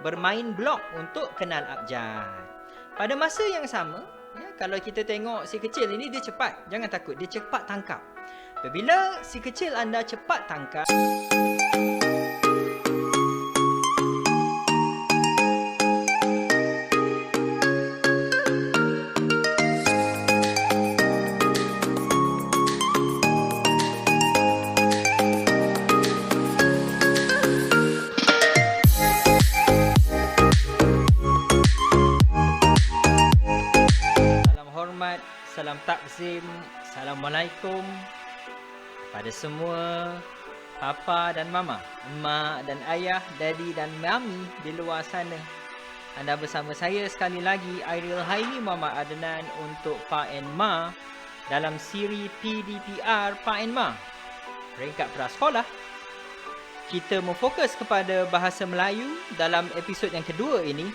bermain blok untuk kenal abjad. Pada masa yang sama, kalau kita tengok si kecil ini, dia cepat. Jangan takut, dia cepat tangkap. Apabila si kecil anda cepat tangkap, salam takzim, Assalamualaikum pada semua papa dan mama, mak dan ayah, daddy dan mami di luar sana. Anda bersama saya sekali lagi, Airil Haimi Muhammad Adnan untuk Pa and Ma dalam siri PDPR Pa and Ma. Peringkat prasekolah, kita memfokus kepada bahasa Melayu dalam episod yang kedua ini,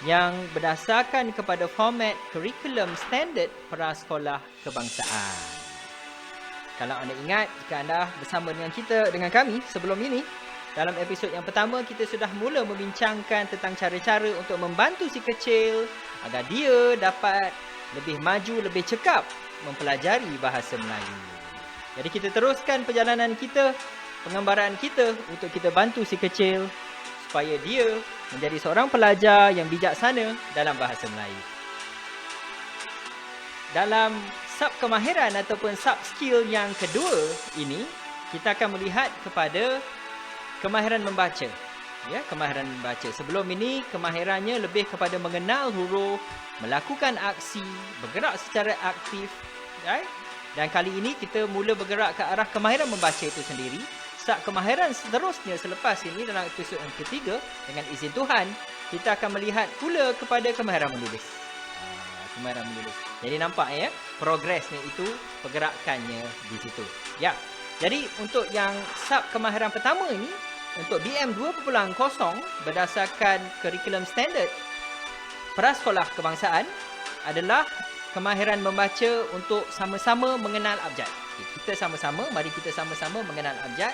yang berdasarkan kepada format kurikulum standard prasekolah kebangsaan. Kalau anda ingat, jika anda bersama dengan kami sebelum ini, dalam episod yang pertama kita sudah mula membincangkan tentang cara-cara untuk membantu si kecil agar dia dapat lebih maju, lebih cekap mempelajari bahasa Melayu. Jadi kita teruskan perjalanan kita, pengambaran kita untuk kita bantu si kecil supaya dia menjadi seorang pelajar yang bijaksana dalam bahasa Melayu. Dalam sub kemahiran ataupun sub skill yang kedua ini, kita akan melihat kepada kemahiran membaca. Ya, kemahiran membaca. Sebelum ini, kemahirannya lebih kepada mengenal huruf, melakukan aksi, bergerak secara aktif. Right? Dan kali ini kita mula bergerak ke arah kemahiran membaca itu sendiri. Kemahiran seterusnya selepas ini dalam episod yang ketiga, dengan izin Tuhan, kita akan melihat pula kepada kemahiran menulis. Kemahiran menulis. Jadi nampak ya, progresnya itu, pergerakannya di situ. Ya. Jadi untuk yang sub kemahiran pertama ini, untuk BM 2.0 berdasarkan kurikulum standard prasekolah kebangsaan adalah kemahiran membaca untuk sama-sama mengenal abjad. Kita sama-sama, mari kita sama-sama mengenal abjad.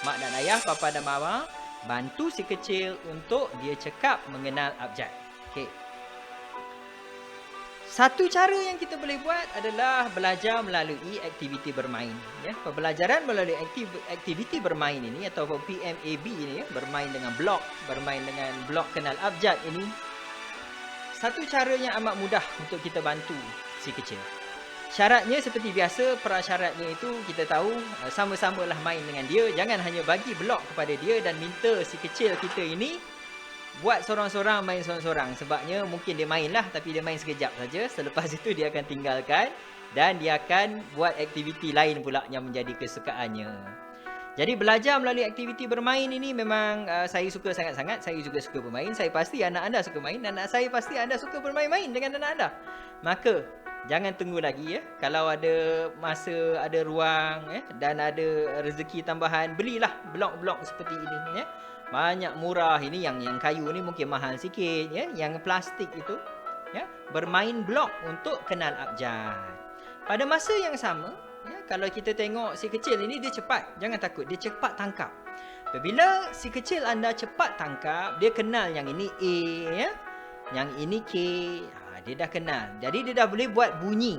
Mak dan ayah, papa dan mama, bantu si kecil untuk dia cekap mengenal abjad. Okey. Satu cara yang kita boleh buat adalah belajar melalui aktiviti bermain. Ya, pembelajaran melalui aktiviti bermain ini atau PMAB ini, ya, bermain dengan blok kenal abjad ini, satu cara yang amat mudah untuk kita bantu si kecil. Syaratnya seperti biasa, prasyaratnya itu kita tahu sama-samalah main dengan dia. Jangan hanya bagi blok kepada dia dan minta si kecil kita ini buat sorang-sorang, main sorang-sorang. Sebabnya mungkin dia mainlah tapi dia main sekejap saja. Selepas itu dia akan tinggalkan dan dia akan buat aktiviti lain pula yang menjadi kesukaannya. Jadi belajar melalui aktiviti bermain ini memang saya suka sangat-sangat. Saya juga suka bermain. Saya pasti anak anda suka main. Anak saya pasti anda suka bermain-main dengan anak anda. Maka jangan tunggu lagi ya. Kalau ada masa, ada ruang dan ada rezeki tambahan, belilah blok-blok seperti ini ya. Banyak murah ini, yang kayu ni mungkin mahal sikit ya. Yang plastik itu ya, bermain blok untuk kenal abjad. Pada masa yang sama ya, kalau kita tengok si kecil ini, dia cepat. Jangan takut, dia cepat tangkap. Apabila si kecil anda cepat tangkap, dia kenal yang ini A ya, yang ini K. Dia dah kenal. Jadi dia dah boleh buat bunyi.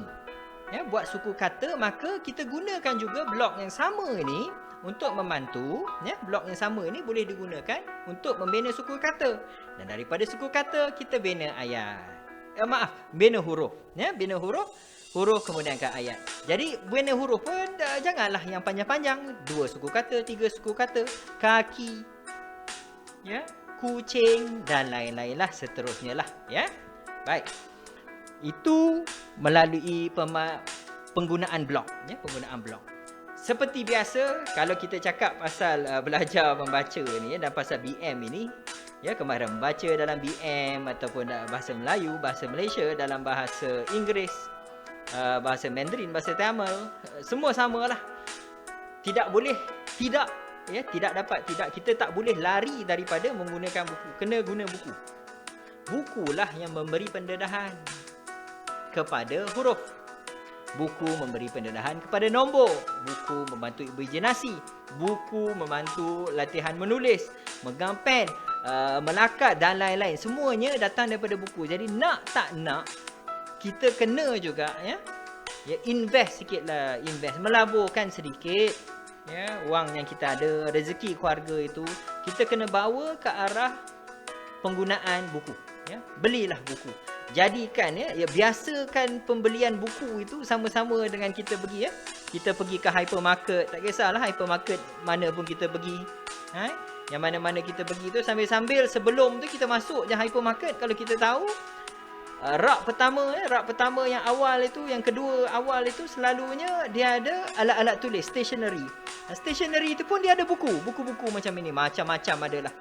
Ya, buat suku kata, maka kita gunakan juga blok yang sama ini untuk membantu. Ya, blok yang sama ini boleh digunakan untuk membina suku kata. Dan daripada suku kata, kita bina ayat. Bina huruf. Ya, bina huruf kemudian ke ayat. Jadi bina huruf pun janganlah yang panjang-panjang. 2 suku kata, 3 suku kata, kaki, ya, kucing dan lain-lain lah seterusnya lah. Ya, baik. Itu melalui penggunaan blok, ya, penggunaan blok. Seperti biasa, kalau kita cakap pasal belajar membaca ni ya, dan pasal BM ini, ya, kemahiran membaca dalam BM ataupun bahasa Melayu, bahasa Malaysia, dalam bahasa Inggeris, bahasa Mandarin, bahasa Tamil, semua samalah. Kita tak boleh lari daripada menggunakan buku. Kena guna buku. Bukulah yang memberi pendedahan kepada huruf. Buku memberi pendedahan kepada nombor. Buku membantu imaginasi. Buku membantu latihan menulis, megang pen. melakat dan lain-lain. Semuanya datang daripada buku. Jadi nak tak nak, kita kena juga invest sikit lah. Invest, melaburkan sedikit wang yang kita ada, rezeki keluarga itu, kita kena bawa ke arah penggunaan buku. Belilah buku. Jadikan biasakan pembelian buku itu sama-sama dengan kita pergi kita pergi ke hypermarket. Tak kisahlah hypermarket mana pun kita pergi. Yang mana-mana kita pergi tu, sambil-sambil sebelum tu kita masuk je hypermarket, kalau kita tahu rak pertama yang awal itu, yang kedua awal itu, selalunya dia ada alat-alat tulis, stationery. Stationery itu pun dia ada buku-buku macam ini, macam-macam adalah.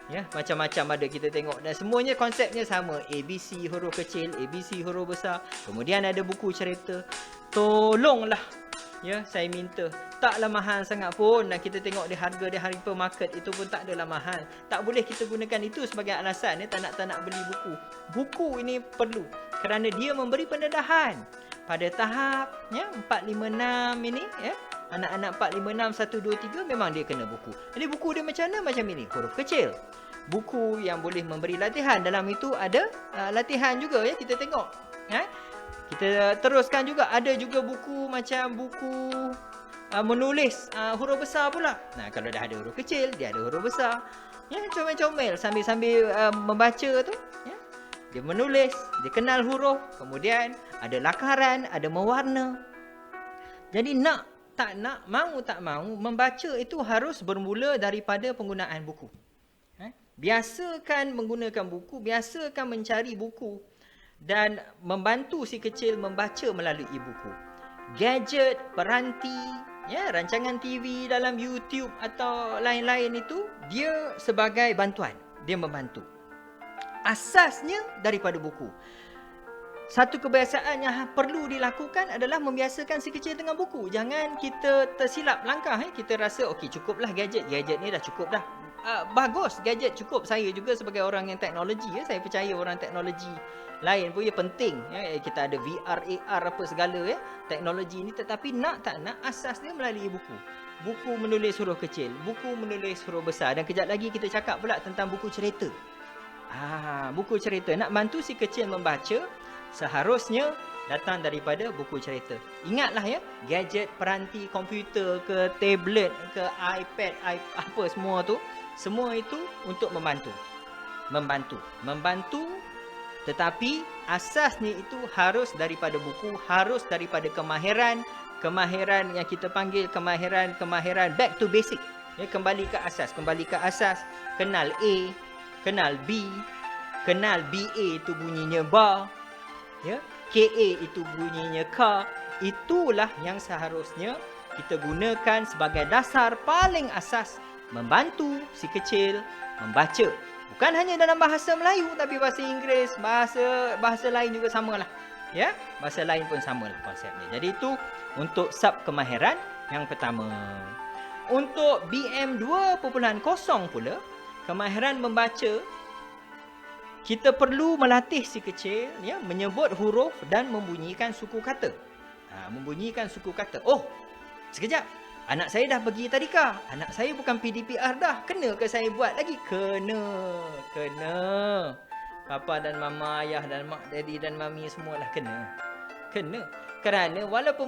Macam-macam ada kita tengok, dan semuanya konsepnya sama, ABC huruf kecil, ABC huruf besar. Kemudian ada buku cerita. Tolonglah saya minta, taklah mahal sangat pun, dan kita tengok di harga di hypermarket itu pun tak adalah mahal. Tak boleh kita gunakan itu sebagai alasan tak nak beli buku. Buku ini perlu kerana dia memberi pendedahan pada tahap 4, 5, 6 ini anak-anak 4, 5, 6, 1, 2, 3 memang dia kena buku. Jadi buku dia macam mana? Macam ini, huruf kecil. Buku yang boleh memberi latihan. Dalam itu ada latihan juga kita tengok. Kita teruskan juga, ada juga buku macam buku menulis huruf besar pula. Nah, kalau dah ada huruf kecil, dia ada huruf besar. Comel-comel sambil membaca tu, dia menulis, dia kenal huruf, kemudian ada lakaran, ada mewarna. Jadi nak tak nak, mahu tak mahu, membaca itu harus bermula daripada penggunaan buku. Biasakan menggunakan buku, biasakan mencari buku, dan membantu si kecil membaca melalui buku. Gadget, peranti, rancangan TV dalam YouTube atau lain-lain itu, dia sebagai bantuan, dia membantu. Asasnya daripada buku. Satu kebiasaan yang perlu dilakukan adalah membiasakan si kecil dengan buku. Jangan kita tersilap langkah. Kita rasa okey, cukuplah gadget ni dah cukup dah. Bagus, gadget cukup. Saya juga sebagai orang yang teknologi, saya percaya orang teknologi lain pun penting. Kita ada VR, AR apa segala teknologi ni, tetapi nak tak nak, asas dia melalui buku. Buku menulis huruf kecil, buku menulis huruf besar. Dan kejap lagi kita cakap pula tentang buku cerita. Buku cerita, nak bantu si kecil membaca, seharusnya datang daripada buku cerita. Ingatlah gadget, peranti, komputer ke tablet ke iPad, apa semua tu, semua itu untuk membantu. Tetapi asasnya itu harus daripada buku, harus daripada kemahiran yang kita panggil kemahiran back to basic. Kembali ke asas, kenal A, kenal B, kenal BA itu bunyinya bar, KA itu bunyinya ka. Itulah yang seharusnya kita gunakan sebagai dasar paling asas membantu si kecil membaca. Bukan hanya dalam bahasa Melayu, tapi bahasa Inggeris, bahasa lain juga samalah. Bahasa lain pun samalah konsepnya. Jadi itu untuk sub kemahiran yang pertama. Untuk BM 2.0 pula, kemahiran membaca, kita perlu melatih si kecil menyebut huruf dan membunyikan suku kata. Oh, sekejap. Anak saya dah pergi tadika. Anak saya bukan PDPR dah. Kena ke saya buat lagi? Kena. Papa dan mama, ayah dan mak, daddy dan mami semualah kena. Kerana walaupun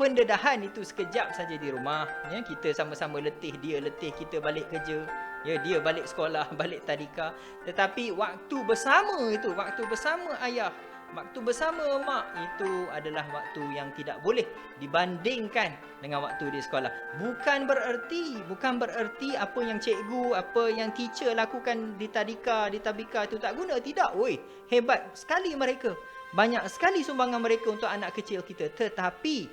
pendedahan itu sekejap saja di rumah, kita sama-sama letih, dia letih, kita balik kerja, dia balik sekolah, balik tadika, tetapi waktu bersama itu, waktu bersama ayah, waktu bersama mak, itu adalah waktu yang tidak boleh dibandingkan dengan waktu di sekolah. Bukan bererti apa yang cikgu, apa yang teacher lakukan di tadika, di tabika itu tak guna. Tidak, hebat sekali mereka. Banyak sekali sumbangan mereka untuk anak kecil kita. Tetapi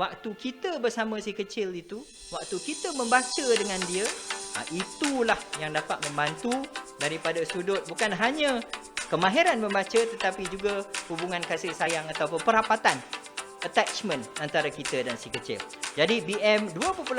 waktu kita bersama si kecil itu, waktu kita membaca dengan dia, itulah yang dapat membantu daripada sudut bukan hanya kemahiran membaca, tetapi juga hubungan kasih sayang ataupun perapatan, attachment antara kita dan si kecil. Jadi BM 2.0,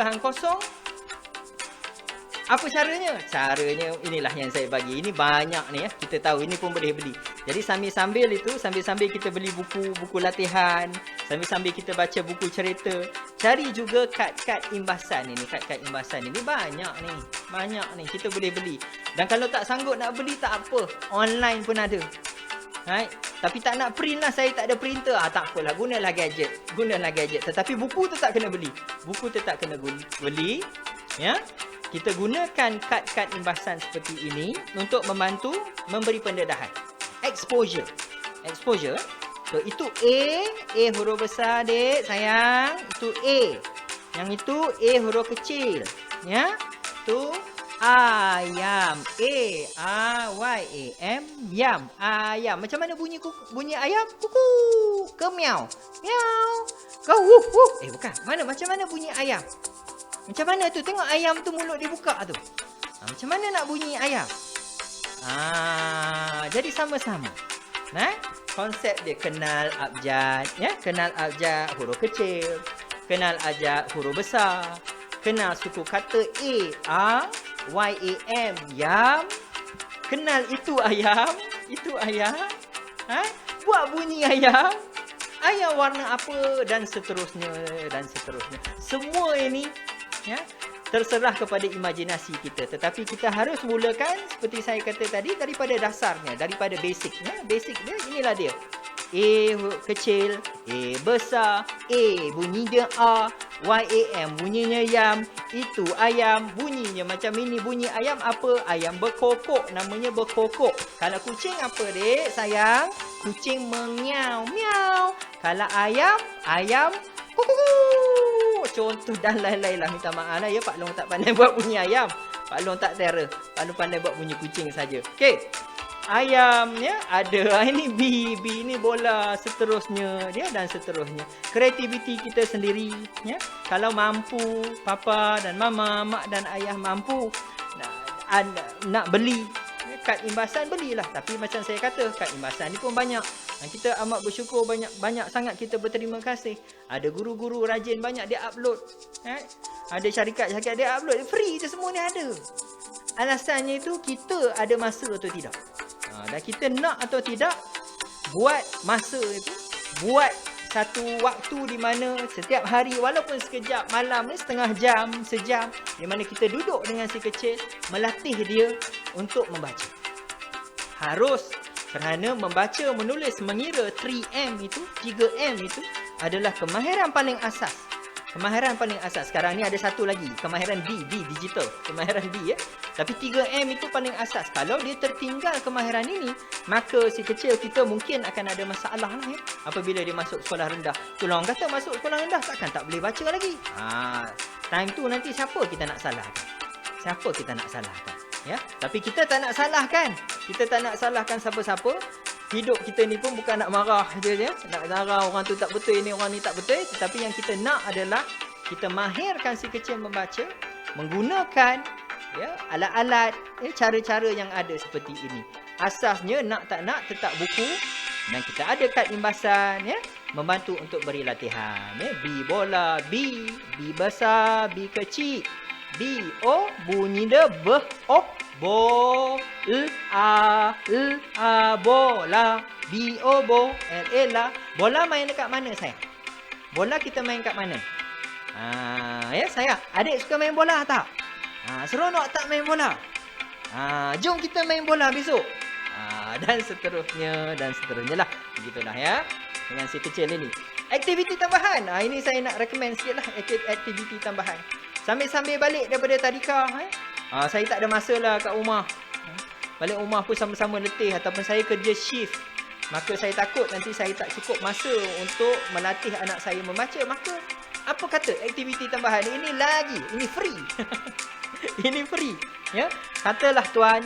apa caranya? Caranya inilah yang saya bagi. Ini banyak ni kita tahu, ini pun boleh beli. Jadi sambil-sambil kita beli buku latihan, sambil-sambil kita baca buku cerita, Cari juga kad-kad imbasan ini. Kad-kad imbasan ini banyak ni kita boleh beli. Dan kalau tak sanggup nak beli tak apa, online pun ada. Right? Tapi tak nak print lah, saya tak ada printer. Tak apalah, gunalah gadget. Tetapi buku tetap kena beli. Beli, ya. Kita gunakan kad-kad imbasan seperti ini untuk membantu memberi pendedahan. Exposure. So, itu A huruf besar, dek, sayang. Itu A. Yang itu A huruf kecil. Ya. Tu ayam. A-Y-A-M. Yam. Ayam. Macam mana bunyi ayam? Kuku. Ke miau? Miau. Ke wuh wuh. Bukan. Macam mana bunyi ayam? Macam mana tu? Tengok ayam tu mulut dia buka tu. Macam mana nak bunyi ayam? Jadi sama-sama. Konsep dia kenal abjad, ya, kenal abjad huruf kecil, kenal abjad huruf besar, kenal suku kata A, Y, A, M, yam, kenal itu ayam, buat bunyi ayam warna apa dan seterusnya. Semua ini, ya, terserah kepada imajinasi kita. Tetapi kita harus mulakan seperti saya kata tadi daripada dasarnya, daripada basicnya. Basic dia inilah dia. A kecil, A besar, A bunyi dia A, Y A M bunyinya yam, itu ayam bunyinya macam ini. Bunyi ayam apa? Ayam berkokok, namanya berkokok. Kalau kucing apa, dek, sayang? Kucing mengiau, miau. Kalau ayam kuku. Contoh dan lain-lain lah. Minta maaf lah ya, Pak Long tak pandai buat bunyi ayam. Pak Long tak terror. Pak Long pandai buat bunyi kucing saja. Okey. Ayam, ya, ada. Ini B ni bola, seterusnya dia dan seterusnya. Kreativiti kita sendiri, ya. Kalau mampu, papa dan mama, mak dan ayah mampu nak beli kad imbasan, belilah. Tapi macam saya kata, kad imbasan ni pun banyak. Dan kita amat bersyukur, banyak sangat kita berterima kasih. Ada guru-guru rajin, banyak dia upload. Ada syarikat dia upload. Free je, semua ni ada. Alasannya itu kita ada masa atau tidak. Dan kita nak atau tidak buat masa itu, buat satu waktu di mana setiap hari walaupun sekejap, malam ni setengah jam, sejam, di mana kita duduk dengan si kecil, melatih dia untuk membaca. Harus, kerana membaca, menulis, mengira 3M itu adalah kemahiran paling asas. Sekarang ni ada satu lagi, kemahiran D digital, kemahiran D, ya. Tapi 3M itu paling asas. Kalau dia tertinggal kemahiran ini, maka si kecil kita mungkin akan ada masalah lah, ya. Apabila dia masuk sekolah rendah. Tolong kata masuk sekolah rendah takkan tak boleh baca lagi. Time tu nanti siapa kita nak salahkan? Ya, tapi kita tak nak salahkan. Siapa-siapa. Hidup kita ni pun bukan nak marah je, ya. Nak marah orang tu tak betul, ini orang ni tak betul. Tetapi yang kita nak adalah kita mahirkan si kecil membaca menggunakan, ya, alat-alat, ya, cara-cara yang ada seperti ini. Asasnya nak tak nak tetap buku dan kita ada kad imbasan, ya, membantu untuk beri latihan, ya. B bola, B besar, B kecil. B O bunyi dia B O bo bola, B O bo L A. Bola main dekat mana, sayang? Bola kita main kat mana? Ya, sayang, adik suka main bola tak? Seronok tak main bola? Jom kita main bola besok. Dan seterusnya lah. Begitulah, ya, dengan si kecil ini. Aktiviti tambahan. Ini saya nak recommend sikit lah, aktiviti tambahan. Sambil-sambil balik daripada tadika, saya tak ada masa lah kat rumah. Balik rumah pun sama-sama letih, ataupun saya kerja shift. Maka saya takut nanti saya tak cukup masa untuk melatih anak saya membaca. Maka apa kata aktiviti tambahan ini ini free. Ini free, ya. Katalah tuan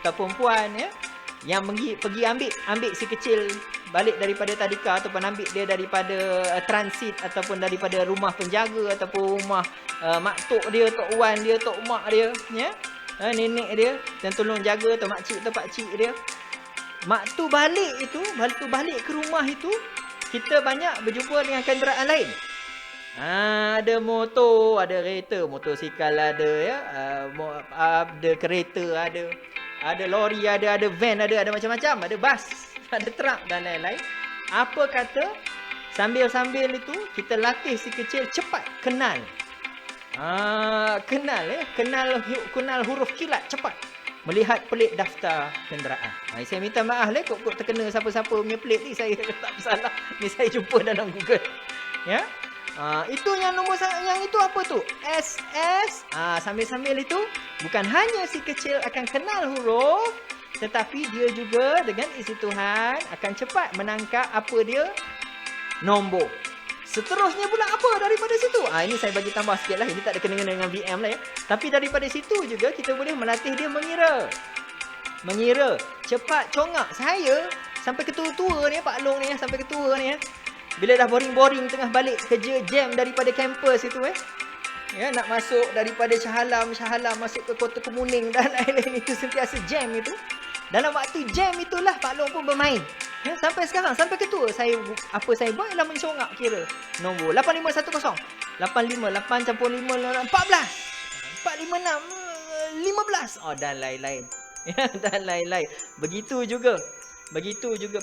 ataupun puan, ya, yang pergi ambil si kecil balik daripada tadika, ataupun ambil dia daripada transit, ataupun daripada rumah penjaga, ataupun rumah mak tok dia, tok wan dia, tok mak dia, ya, nenek dia, dan tolong jaga, atau mak cik atau pak cik dia. Mak tu balik ke rumah itu, kita banyak berjumpa dengan kenderaan lain. Ada motor, ada kereta, motosikal ada, ya, ada kereta ada lori, ada van, ada macam-macam, ada bas, ada truk dan lain-lain. Apa kata Sambil-sambil itu kita latih si kecil cepat kenal. Kenal kenal huruf kilat cepat. Melihat pelik daftar kenderaan. Saya minta maaf lah kok terkena siapa-siapa punya pelik ni, saya tak bersalah. Ni saya jumpa dalam Google. Ya. Itu yang nombor yang itu apa tu? SS. Sambil-sambil itu bukan hanya si kecil akan kenal huruf, tetapi dia juga dengan isi Tuhan akan cepat menangkap apa dia nombor. Seterusnya pula apa daripada situ? Ini saya bagi tambah sikit lah. Ini tak ada kena-kena dengan VM lah ya. Tapi daripada situ juga kita boleh melatih dia mengira. Mengira. Cepat congak. Saya sampai ketua-tua ni, Pak Long ni, sampai ketua ni. Bila dah boring-boring tengah balik kerja jam daripada kampus itu ya, nak masuk daripada Shah Alam masuk ke Kota Kemuning dan lain-lain itu sentiasa jam itu. Dalam waktu jam itulah Pak Long pun bermain. Ya, sampai sekarang, sampai ketua saya buat ialah mencongak kira nombor 8510 85 8 campur 5 14 456 15 dan lain-lain. Ya, dan lain-lain. Begitu juga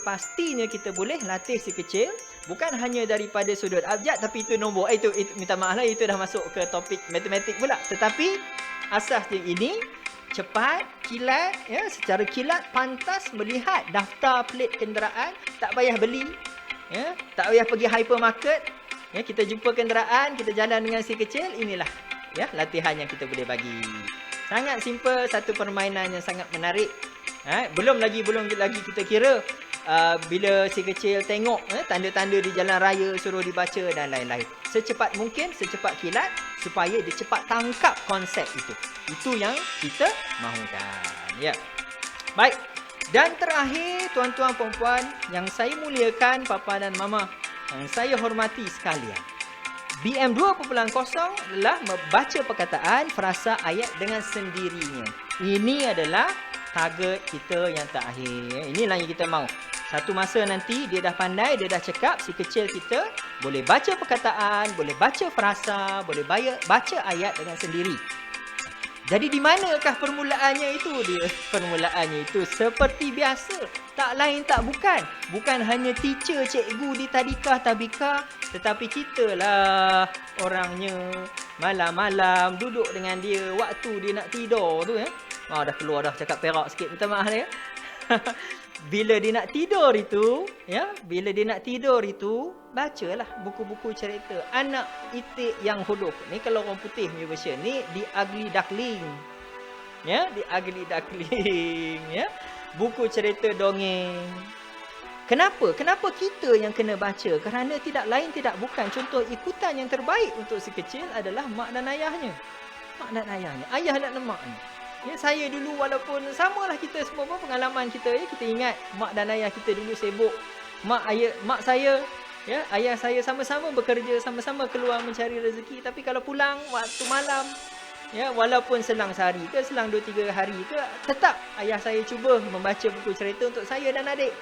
pastinya kita boleh latih si kecil bukan hanya daripada sudut abjad, tapi itu nombor. Itu minta maaf lah, itu dah masuk ke topik matematik pula. Tetapi asasnya ini cepat, kilat, ya, secara kilat pantas melihat daftar pelik kenderaan, tak payah beli, ya, tak payah pergi hypermarket, ya, kita jumpa kenderaan, kita jalan dengan si kecil. Inilah ya latihan yang kita boleh bagi. Sangat simple, satu permainan yang sangat menarik. Belum lagi kita kira bila si kecil tengok tanda-tanda di jalan raya suruh dibaca dan lain-lain. Secepat mungkin, secepat kilat supaya dia cepat tangkap konsep itu. Itu yang kita mahukan. Ya. Baik. Dan terakhir, tuan-tuan puan-puan yang saya muliakan, papa dan mama, yang saya hormati sekalian. BM 2.0 adalah membaca perkataan, frasa, ayat dengan sendirinya. Ini adalah target kita yang terakhir. Inilah yang kita mahu. Satu masa nanti dia dah pandai, dia dah cakap, si kecil kita boleh baca perkataan, boleh baca frasa, boleh baca ayat dengan sendiri. Jadi di manakah permulaannya itu dia? Permulaannya itu seperti biasa. Tak lain tak bukan. Bukan hanya teacher, cikgu di tadika, tabika. Tetapi kita lah orangnya. Malam-malam duduk dengan dia. Waktu dia nak tidur tu ya. Dah keluar dah cakap perak sikit. Minta maaf ya. Bila dia nak tidur itu, ya, bacalah buku-buku cerita Anak Itik Yang Huruf. Ni kalau orang putih punya version, ni The Ugly Duckling. Ya, The Ugly Duckling, ya. Buku cerita dongeng. Kenapa? Kenapa kita yang kena baca? Kerana tidak lain tidak bukan, contoh ikutan yang terbaik untuk si kecil adalah mak dan ayahnya. Mak dan ayahnya, ayah dan mak ni. Ya, saya dulu walaupun samalah kita semua pun pengalaman kita ya, kita ingat mak dan ayah kita dulu sibuk. Mak saya, ya, ayah saya sama-sama bekerja, sama-sama keluar mencari rezeki, tapi kalau pulang waktu malam, ya, walaupun selang sehari ke, selang 2-3 hari ke, tetap ayah saya cuba membaca buku cerita untuk saya dan adik.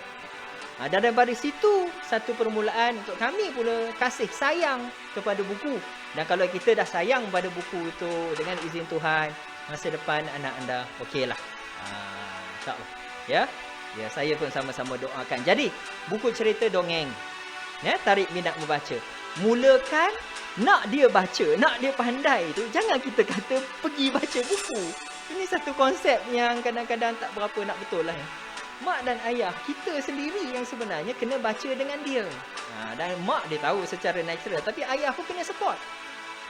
Dan daripada situ satu permulaan untuk kami pula kasih sayang kepada buku. Dan kalau kita dah sayang pada buku itu, dengan izin Tuhan, masa depan anak anda okeylah. InsyaAllah. Ya, saya pun sama-sama doakan. Jadi, buku cerita dongeng. Ya, tarik minat membaca. Mulakan nak dia baca, nak dia pandai tu, jangan kita kata pergi baca buku. Ini satu konsep yang kadang-kadang tak berapa nak betul lah ya. Mak dan ayah kita sendiri yang sebenarnya kena baca dengan dia. Dan mak dia tahu secara natural, tapi ayah pun kena support.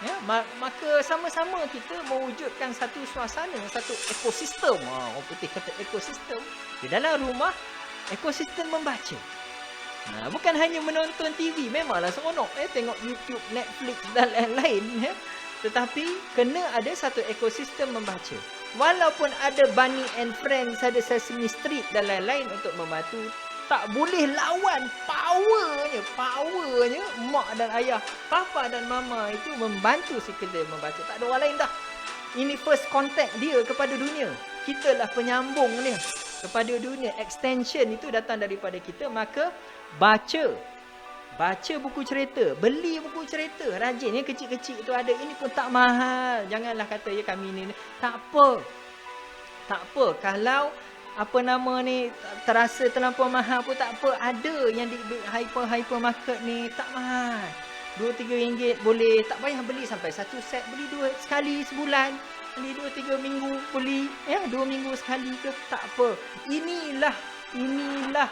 Ya, maka sama-sama kita mewujudkan satu suasana, satu ekosistem. Orang putih kata ekosistem. Di dalam rumah, ekosistem membaca. Bukan hanya menonton TV, memanglah seronok tengok YouTube, Netflix dan lain-lain ya. Tetapi kena ada satu ekosistem membaca. Walaupun ada Bunny and Friends, ada Sesame Street dan lain-lain untuk membantu, tak boleh lawan powernya mak dan ayah, papa dan mama itu membantu si kecil membaca. Tak ada orang lain dah. Ini first contact dia kepada dunia. Kita lah penyambung dia kepada dunia. Extension itu datang daripada kita. Maka baca buku cerita, beli buku cerita, rajin ya, kecil-kecil itu ada. Ini pun tak mahal. Janganlah kata ya kami ni tak apa kalau apa nama ni, terasa terlampau mahal pun tak apa. Ada yang di hypermarket ni tak mahal. RM2-3 boleh, tak payah beli sampai satu set, beli 2 sekali sebulan, beli 2-3 minggu beli, 2 minggu sekali ke, tak apa. Inilah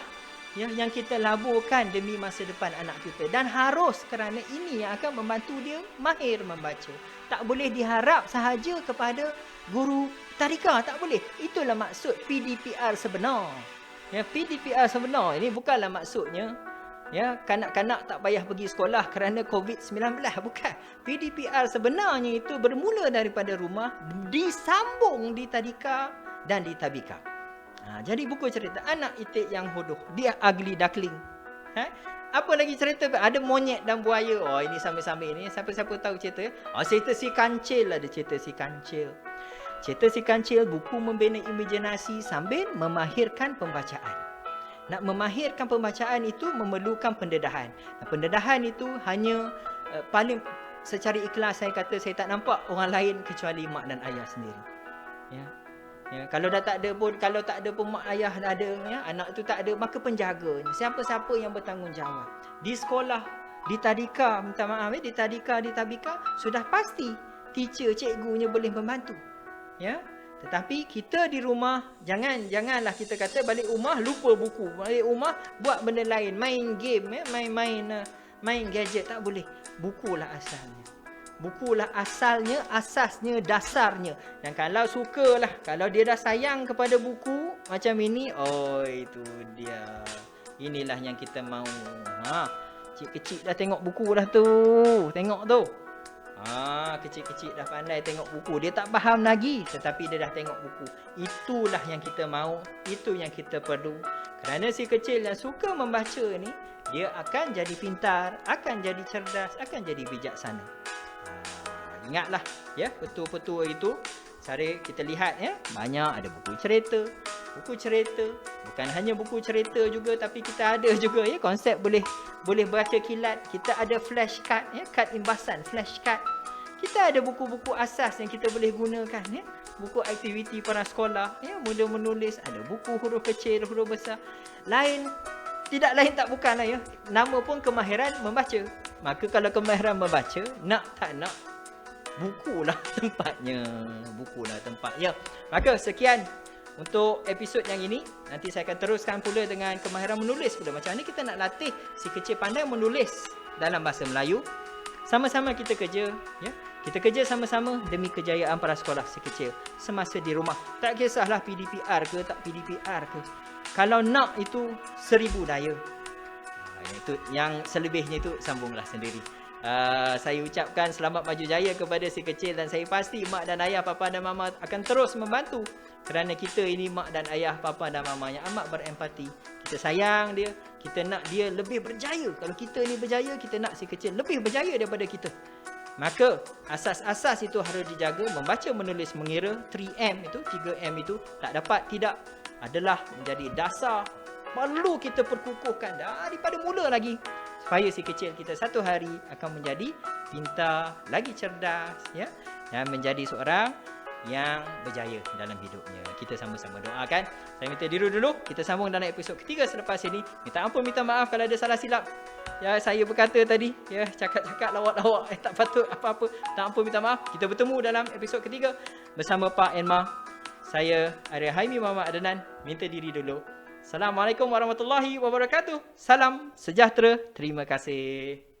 ya, yang kita laburkan demi masa depan anak kita, dan harus, kerana ini yang akan membantu dia mahir membaca. Tak boleh diharap sahaja kepada guru tadika, tak boleh. Itulah maksud PDPR sebenar. Ya, PDPR sebenar ini bukanlah maksudnya ya kanak-kanak tak payah pergi sekolah kerana COVID-19, bukan. PDPR sebenarnya itu bermula daripada rumah, disambung di tadika dan di tabika. Jadi buku cerita anak itik yang hodoh, dia ugly duckling. Apa lagi cerita? Ada monyet dan buaya. Oh, ini sambil-sambil ini. Siapa-siapa tahu cerita? Cerita si kancil, ada cerita si kancil. Cerita si kancil, buku membina imajinasi sambil memahirkan pembacaan. Nak memahirkan pembacaan itu memerlukan pendedahan. Pendedahan itu hanya paling secara ikhlas saya kata, saya tak nampak orang lain kecuali mak dan ayah sendiri. Ya. Ya, kalau dah tak ada pun, kalau tak ada pun mak ayah dah ada, ya, anak tu tak ada, maka penjaganya. Siapa-siapa yang bertanggungjawab. Di sekolah, di tadika, minta maaf, di tadika, di tabika, sudah pasti teacher, cikgunya boleh membantu. Ya. Tetapi kita di rumah, janganlah kita kata balik rumah lupa buku. Balik rumah buat benda lain, main game, main gadget, tak boleh. Bukulah asalnya. Bukulah asalnya, asasnya, dasarnya. Dan kalau sukalah, kalau dia dah sayang kepada buku macam ini, oh itu dia. Inilah yang kita mahu. Kecil-kecil dah tengok buku dah tu. Tengok tu. Kecil-kecil dah pandai tengok buku. Dia tak faham lagi, tetapi dia dah tengok buku. Itulah yang kita mahu, itu yang kita perlu. Kerana si kecil yang suka membaca ni, dia akan jadi pintar, akan jadi cerdas, akan jadi bijaksana. Ingatlah ya, petua-petua itu. Cara kita lihat ya, banyak ada buku cerita. Buku cerita bukan hanya buku cerita juga, tapi kita ada juga ya konsep boleh baca kilat. Kita ada flashcard ya, kad imbasan, flashcard. Kita ada buku-buku asas yang kita boleh gunakan ya. Buku aktiviti para sekolah ya, mula menulis, ada buku huruf kecil, huruf besar. Tidak lain tak bukanlah ya, nama pun kemahiran membaca. Maka kalau kemahiran membaca, nak tak nak, bukulah tempatnya. Bukulah tempatnya. Maka sekian untuk episod yang ini. Nanti saya akan teruskan pula dengan kemahiran menulis pula. Macam mana kita nak latih si kecil pandai menulis dalam bahasa Melayu. Sama-sama kita kerja ya. Kita kerja sama-sama demi kejayaan para sekolah si kecil semasa di rumah. Tak kisahlah PDPR ke tak PDPR ke. Kalau nak itu 1000 daya. Itu yang selebihnya itu sambunglah sendiri. Saya ucapkan selamat maju jaya kepada si kecil, dan saya pasti mak dan ayah, papa dan mama akan terus membantu. Kerana kita ini mak dan ayah, papa dan mama yang amat berempati. Kita sayang dia, kita nak dia lebih berjaya. Kalau kita ini berjaya, kita nak si kecil lebih berjaya daripada kita. Maka asas-asas itu harus dijaga. Membaca, menulis, mengira, 3M itu, 3M itu tak dapat tidak adalah menjadi dasar. Perlu kita perkukuhkan daripada mula lagi, supaya si kecil kita satu hari akan menjadi pintar, lagi cerdas ya, dan menjadi seorang yang berjaya dalam hidupnya. Kita sama-sama doakan. Saya minta diri dulu. Kita sambung dalam episod ketiga selepas ini. Minta ampun, minta maaf kalau ada salah silap ya saya berkata tadi ya, cakap-cakap lawak-lawak tak patut apa-apa. Minta ampun, minta maaf. Kita bertemu dalam episod ketiga bersama Pak Enma. Saya Arya Haimi Muhammad Adnan. Minta diri dulu. Assalamualaikum warahmatullahi wabarakatuh. Salam sejahtera. Terima kasih.